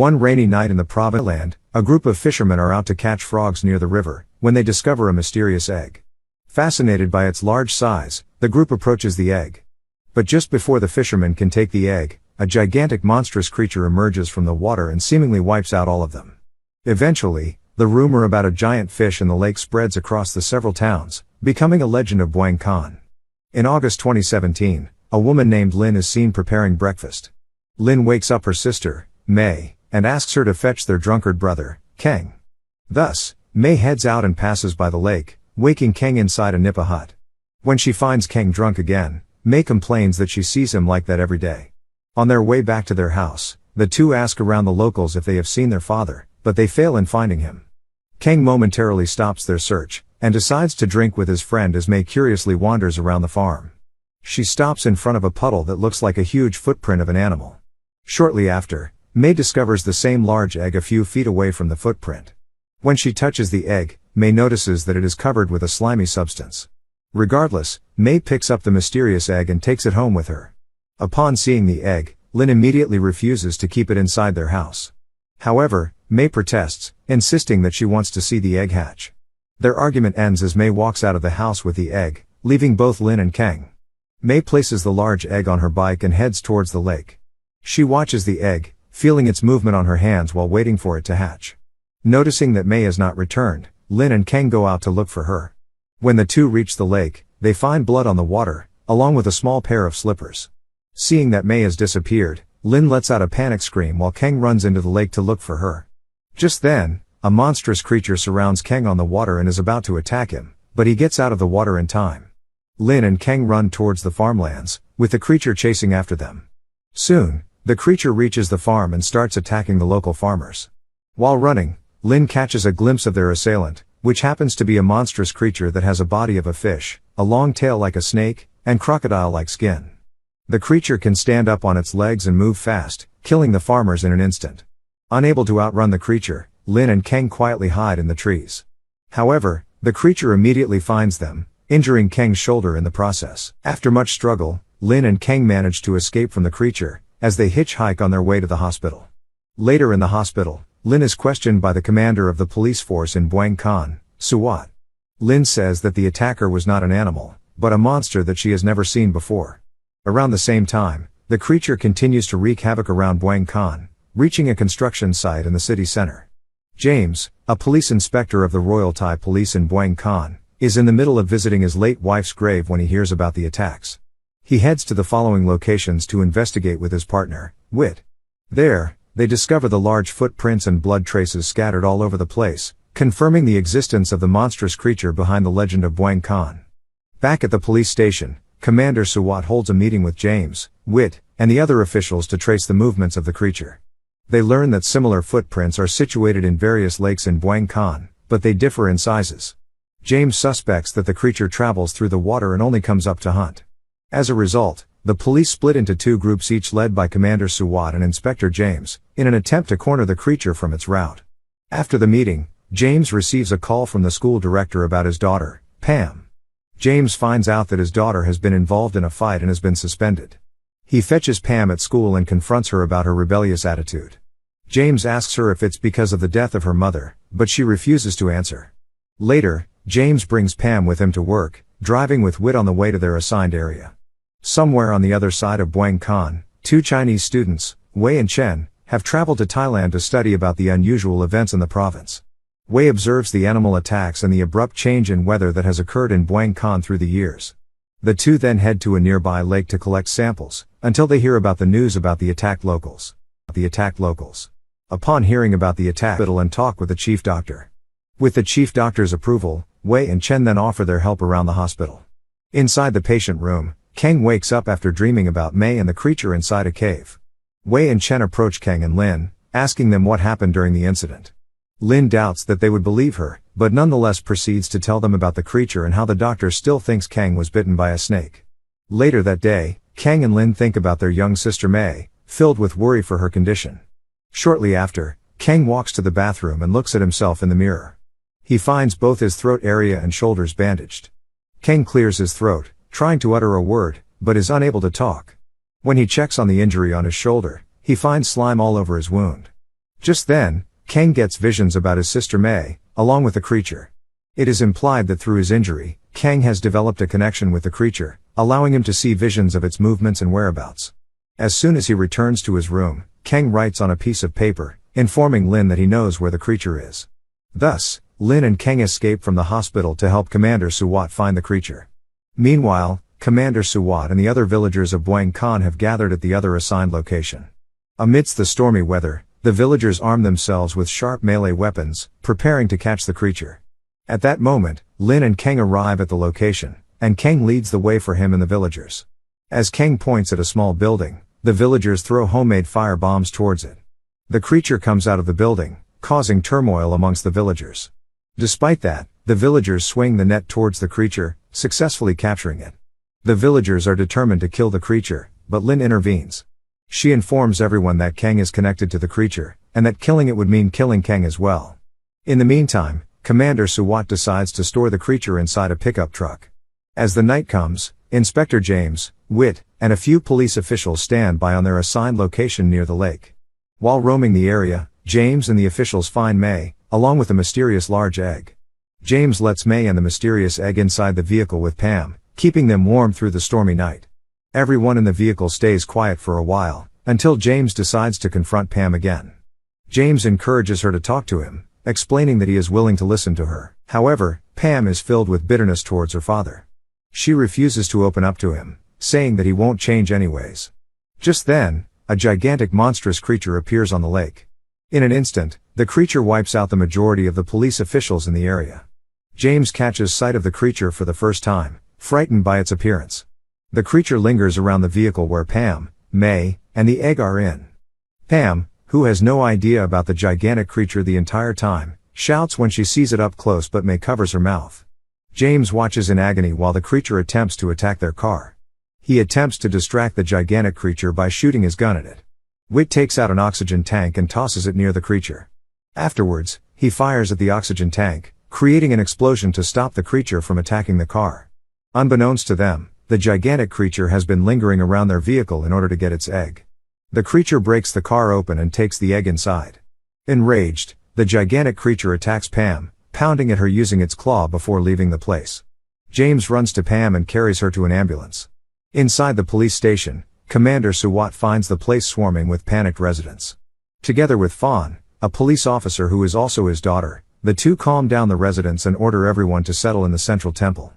One rainy night in the province land, a group of fishermen are out to catch frogs near the river, when they discover a mysterious egg. Fascinated by its large size, the group approaches the egg. But just before the fishermen can take the egg, a gigantic monstrous creature emerges from the water and seemingly wipes out all of them. Eventually, the rumor about a giant fish in the lake spreads across the several towns, becoming a legend of Buang Khan. In August 2017, a woman named Lin is seen preparing breakfast. Lin wakes up her sister, Mei, and asks her to fetch their drunkard brother, Kang. Thus, Mei heads out and passes by the lake, waking Kang inside a nipa hut. When she finds Kang drunk again, Mei complains that she sees him like that every day. On their way back to their house, the two ask around the locals if they have seen their father, but they fail in finding him. Kang momentarily stops their search, and decides to drink with his friend as Mei curiously wanders around the farm. She stops in front of a puddle that looks like a huge footprint of an animal. Shortly after, Mei discovers the same large egg a few feet away from the footprint. When she touches the egg, Mei notices that it is covered with a slimy substance. Regardless, Mei picks up the mysterious egg and takes it home with her. Upon seeing the egg, Lin immediately refuses to keep it inside their house. However, Mei protests, insisting that she wants to see the egg hatch. Their argument ends as Mei walks out of the house with the egg, leaving both Lin and Kang. Mei places the large egg on her bike and heads towards the lake. She watches the egg, feeling its movement on her hands while waiting for it to hatch. Noticing that Mei has not returned, Lin and Kang go out to look for her. When the two reach the lake, they find blood on the water, along with a small pair of slippers. Seeing that Mei has disappeared, Lin lets out a panic scream while Kang runs into the lake to look for her. Just then, a monstrous creature surrounds Kang on the water and is about to attack him, but he gets out of the water in time. Lin and Kang run towards the farmlands, with the creature chasing after them. Soon, the creature reaches the farm and starts attacking the local farmers. While running, Lin catches a glimpse of their assailant, which happens to be a monstrous creature that has a body of a fish, a long tail like a snake, and crocodile-like skin. The creature can stand up on its legs and move fast, killing the farmers in an instant. Unable to outrun the creature, Lin and Kang quietly hide in the trees. However, the creature immediately finds them, injuring Kang's shoulder in the process. After much struggle, Lin and Kang manage to escape from the creature, as they hitchhike on their way to the hospital. Later in the hospital, Lin is questioned by the commander of the police force in Buang Khan, Suwat. Lin says that the attacker was not an animal, but a monster that she has never seen before. Around the same time, the creature continues to wreak havoc around Buang Khan, reaching a construction site in the city center. James, a police inspector of the Royal Thai Police in Buang Khan, is in the middle of visiting his late wife's grave when he hears about the attacks. He heads to the following locations to investigate with his partner, Wit. There, they discover the large footprints and blood traces scattered all over the place, confirming the existence of the monstrous creature behind the legend of Buang Khan. Back at the police station, Commander Suwat holds a meeting with James, Wit, and the other officials to trace the movements of the creature. They learn that similar footprints are situated in various lakes in Buang Khan, but they differ in sizes. James suspects that the creature travels through the water and only comes up to hunt. As a result, the police split into two groups each led by Commander Suwat and Inspector James, in an attempt to corner the creature from its route. After the meeting, James receives a call from the school director about his daughter, Pam. James finds out that his daughter has been involved in a fight and has been suspended. He fetches Pam at school and confronts her about her rebellious attitude. James asks her if it's because of the death of her mother, but she refuses to answer. Later, James brings Pam with him to work, driving with Wit on the way to their assigned area. Somewhere on the other side of Buang Khan, two Chinese students, Wei and Chen, have traveled to Thailand to study about the unusual events in the province. Wei observes the animal attacks and the abrupt change in weather that has occurred in Buang Khan through the years. The two then head to a nearby lake to collect samples, until they hear about the news about the attacked locals. Upon hearing about the attack, and talk with the chief doctor. With the chief doctor's approval, Wei and Chen then offer their help around the hospital. Inside the patient room, Kang wakes up after dreaming about Mei and the creature inside a cave. Wei and Chen approach Kang and Lin, asking them what happened during the incident. Lin doubts that they would believe her, but nonetheless proceeds to tell them about the creature and how the doctor still thinks Kang was bitten by a snake. Later that day, Kang and Lin think about their young sister Mei, filled with worry for her condition. Shortly after, Kang walks to the bathroom and looks at himself in the mirror. He finds both his throat area and shoulders bandaged. Kang clears his throat, trying to utter a word, but is unable to talk. When he checks on the injury on his shoulder, he finds slime all over his wound. Just then, Kang gets visions about his sister Mei, along with the creature. It is implied that through his injury, Kang has developed a connection with the creature, allowing him to see visions of its movements and whereabouts. As soon as he returns to his room, Kang writes on a piece of paper, informing Lin that he knows where the creature is. Thus, Lin and Kang escape from the hospital to help Commander Suwat find the creature. Meanwhile, Commander Suwat and the other villagers of Bwang Khan have gathered at the other assigned location. Amidst the stormy weather, the villagers arm themselves with sharp melee weapons, preparing to catch the creature. At that moment, Lin and Kang arrive at the location, and Kang leads the way for him and the villagers. As Kang points at a small building, the villagers throw homemade fire bombs towards it. The creature comes out of the building, causing turmoil amongst the villagers. Despite that, the villagers swing the net towards the creature, successfully capturing it. The villagers are determined to kill the creature, but Lin intervenes. She informs everyone that Kang is connected to the creature, and that killing it would mean killing Kang as well. In the meantime, Commander Suwat decides to store the creature inside a pickup truck. As the night comes, Inspector James, Wit, and a few police officials stand by on their assigned location near the lake. While roaming the area, James and the officials find Mei, along with a mysterious large egg. James lets Mei and the mysterious egg inside the vehicle with Pam, keeping them warm through the stormy night. Everyone in the vehicle stays quiet for a while, until James decides to confront Pam again. James encourages her to talk to him, explaining that he is willing to listen to her. However, Pam is filled with bitterness towards her father. She refuses to open up to him, saying that he won't change anyways. Just then, a gigantic monstrous creature appears on the lake. In an instant, the creature wipes out the majority of the police officials in the area. James catches sight of the creature for the first time, frightened by its appearance. The creature lingers around the vehicle where Pam, Mei, and the egg are in. Pam, who has no idea about the gigantic creature the entire time, shouts when she sees it up close, but Mei covers her mouth. James watches in agony while the creature attempts to attack their car. He attempts to distract the gigantic creature by shooting his gun at it. Wit takes out an oxygen tank and tosses it near the creature. Afterwards, he fires at the oxygen tank, creating an explosion to stop the creature from attacking the car. Unbeknownst to them, the gigantic creature has been lingering around their vehicle in order to get its egg. The creature breaks the car open and takes the egg inside. Enraged, the gigantic creature attacks Pam, pounding at her using its claw before leaving the place. James runs to Pam and carries her to an ambulance. Inside the police station, Commander Suwat finds the place swarming with panicked residents. Together with Fawn, a police officer who is also his daughter, the two calm down the residents and order everyone to settle in the central temple.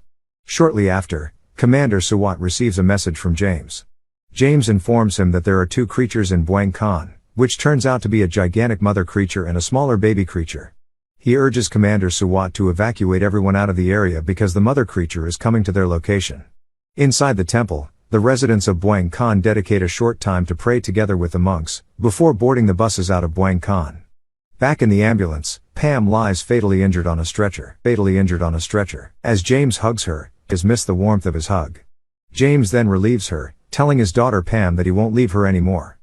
Shortly after, Commander Suwat receives a message from James. James informs him that there are two creatures in Bwang Khan, which turns out to be a gigantic mother creature and a smaller baby creature. He urges Commander Suwat to evacuate everyone out of the area because the mother creature is coming to their location. Inside the temple, the residents of Bwang Khan dedicate a short time to pray together with the monks, before boarding the buses out of Bwang Khan. Back in the ambulance, Pam lies fatally injured on a stretcher. As James hugs her, he has missed the warmth of his hug. James then relieves her, telling his daughter Pam that he won't leave her anymore.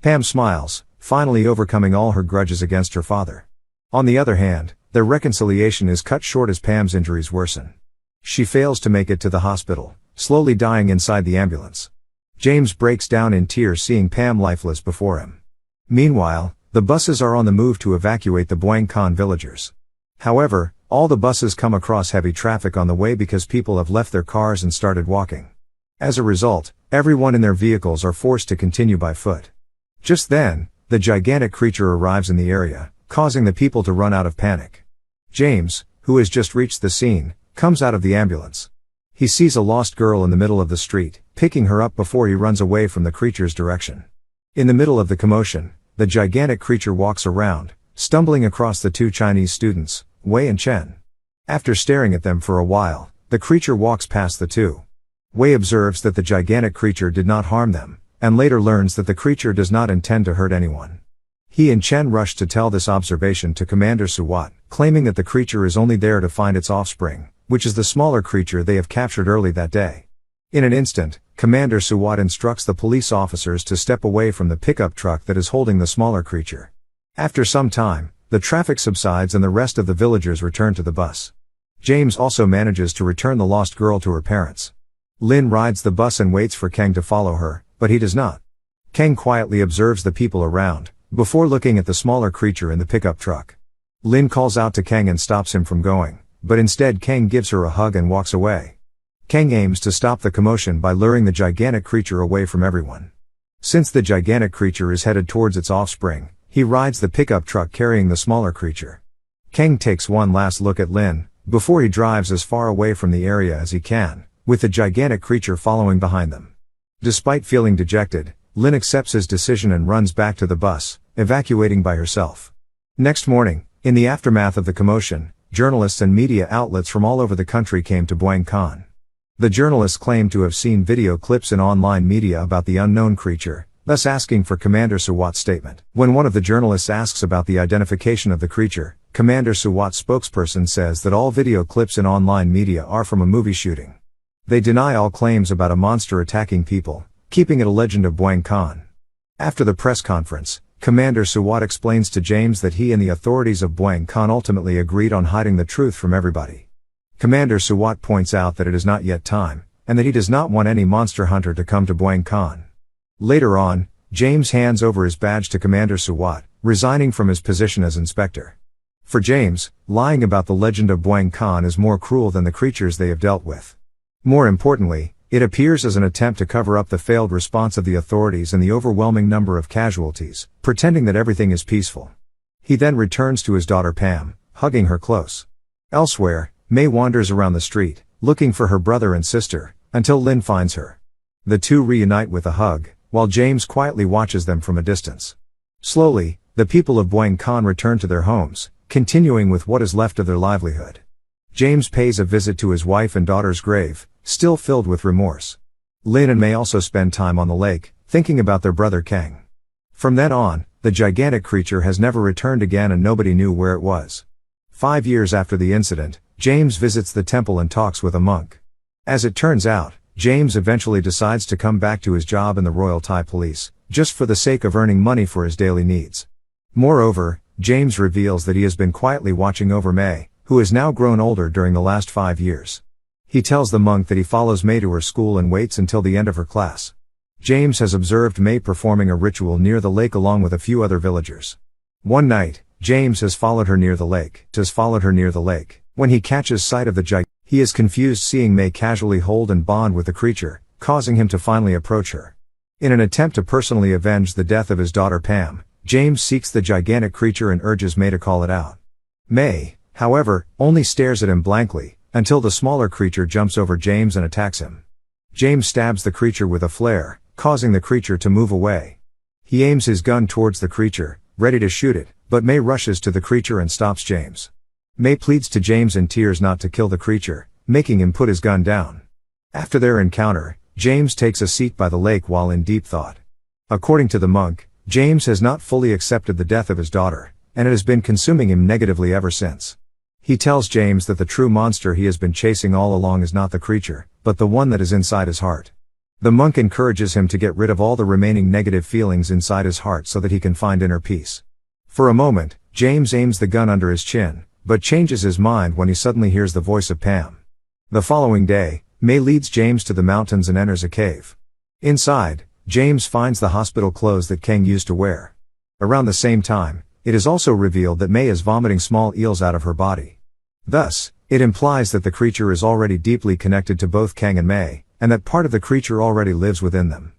Pam smiles, finally overcoming all her grudges against her father. On the other hand, their reconciliation is cut short as Pam's injuries worsen. She fails to make it to the hospital, slowly dying inside the ambulance. James breaks down in tears seeing Pam lifeless before him. Meanwhile, the buses are on the move to evacuate the Bwang Khan villagers. However, all the buses come across heavy traffic on the way because people have left their cars and started walking. As a result, everyone in their vehicles are forced to continue by foot. Just then, the gigantic creature arrives in the area, causing the people to run out of panic. James, who has just reached the scene, comes out of the ambulance. He sees a lost girl in the middle of the street, picking her up before he runs away from the creature's direction. In the middle of the commotion, the gigantic creature walks around, stumbling across the two Chinese students, Wei and Chen. After staring at them for a while, the creature walks past the two. Wei observes that the gigantic creature did not harm them, and later learns that the creature does not intend to hurt anyone. He and Chen rush to tell this observation to Commander Suwat, claiming that the creature is only there to find its offspring, which is the smaller creature they have captured early that day. In an instant, Commander Suwat instructs the police officers to step away from the pickup truck that is holding the smaller creature. After some time, the traffic subsides and the rest of the villagers return to the bus. James also manages to return the lost girl to her parents. Lin rides the bus and waits for Kang to follow her, but he does not. Kang quietly observes the people around, before looking at the smaller creature in the pickup truck. Lin calls out to Kang and stops him from going, but instead Kang gives her a hug and walks away. Kang aims to stop the commotion by luring the gigantic creature away from everyone. Since the gigantic creature is headed towards its offspring, he rides the pickup truck carrying the smaller creature. Kang takes one last look at Lin, before he drives as far away from the area as he can, with the gigantic creature following behind them. Despite feeling dejected, Lin accepts his decision and runs back to the bus, evacuating by herself. Next morning, in the aftermath of the commotion, journalists and media outlets from all over the country came to Bhuang Khan. The journalists claimed to have seen video clips in online media about the unknown creature, thus asking for Commander Suwat's statement. When one of the journalists asks about the identification of the creature, Commander Suwat's spokesperson says that all video clips in online media are from a movie shooting. They deny all claims about a monster attacking people, keeping it a legend of Bhuang Khan. After the press conference, Commander Suwat explains to James that he and the authorities of Bhuang Khan ultimately agreed on hiding the truth from everybody. Commander Suwat points out that it is not yet time, and that he does not want any monster hunter to come to Bhuang Khan. Later on, James hands over his badge to Commander Suwat, resigning from his position as inspector. For James, lying about the legend of Bhuang Khan is more cruel than the creatures they have dealt with. More importantly, it appears as an attempt to cover up the failed response of the authorities and the overwhelming number of casualties, pretending that everything is peaceful. He then returns to his daughter Pam, hugging her close. Elsewhere, May wanders around the street, looking for her brother and sister, until Lin finds her. The two reunite with a hug, while James quietly watches them from a distance. Slowly, the people of Bhuang Khan return to their homes, continuing with what is left of their livelihood. James pays a visit to his wife and daughter's grave, still filled with remorse. Lin and May also spend time on the lake, thinking about their brother Kang. From then on, the gigantic creature has never returned again and nobody knew where it was. 5 years after the incident, James visits the temple and talks with a monk. As it turns out, James eventually decides to come back to his job in the Royal Thai Police, just for the sake of earning money for his daily needs. Moreover, James reveals that he has been quietly watching over May, who has now grown older during the last 5 years. He tells the monk that he follows May to her school and waits until the end of her class. James has observed May performing a ritual near the lake along with a few other villagers. One night, James has followed her near the lake. When he catches sight of the giant, he is confused seeing May casually hold and bond with the creature, causing him to finally approach her. In an attempt to personally avenge the death of his daughter Pam, James seeks the gigantic creature and urges May to call it out. May, however, only stares at him blankly, until the smaller creature jumps over James and attacks him. James stabs the creature with a flare, causing the creature to move away. He aims his gun towards the creature, ready to shoot it, but May rushes to the creature and stops James. May pleads to James in tears not to kill the creature, making him put his gun down. After their encounter, James takes a seat by the lake while in deep thought. According to the monk, James has not fully accepted the death of his daughter, and it has been consuming him negatively ever since. He tells James that the true monster he has been chasing all along is not the creature, but the one that is inside his heart. The monk encourages him to get rid of all the remaining negative feelings inside his heart so that he can find inner peace. For a moment, James aims the gun under his chin, but changes his mind when he suddenly hears the voice of Pam. The following day, May leads James to the mountains and enters a cave. Inside, James finds the hospital clothes that Kang used to wear. Around the same time, it is also revealed that May is vomiting small eels out of her body. Thus, it implies that the creature is already deeply connected to both Kang and May, and that part of the creature already lives within them.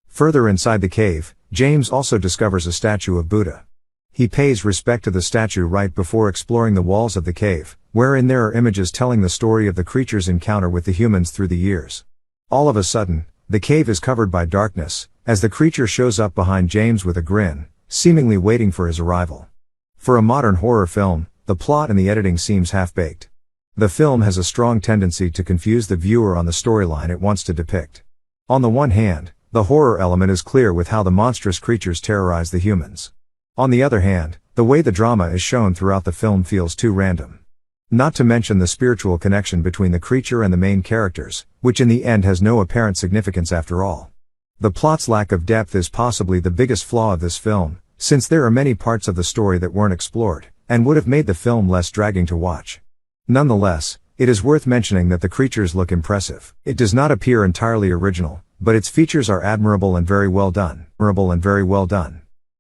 Further inside the cave, James also discovers a statue of Buddha. He pays respect to the statue right before exploring the walls of the cave, wherein there are images telling the story of the creature's encounter with the humans through the years. All of a sudden, the cave is covered by darkness, as the creature shows up behind James with a grin, seemingly waiting for his arrival. For a modern horror film, the plot and the editing seems half-baked. The film has a strong tendency to confuse the viewer on the storyline it wants to depict. On the one hand, the horror element is clear with how the monstrous creatures terrorize the humans. On the other hand, the way the drama is shown throughout the film feels too random. Not to mention the spiritual connection between the creature and the main characters, which in the end has no apparent significance after all. The plot's lack of depth is possibly the biggest flaw of this film, since there are many parts of the story that weren't explored, and would have made the film less dragging to watch. Nonetheless, it is worth mentioning that the creatures look impressive. It does not appear entirely original, but its features are admirable and very well done.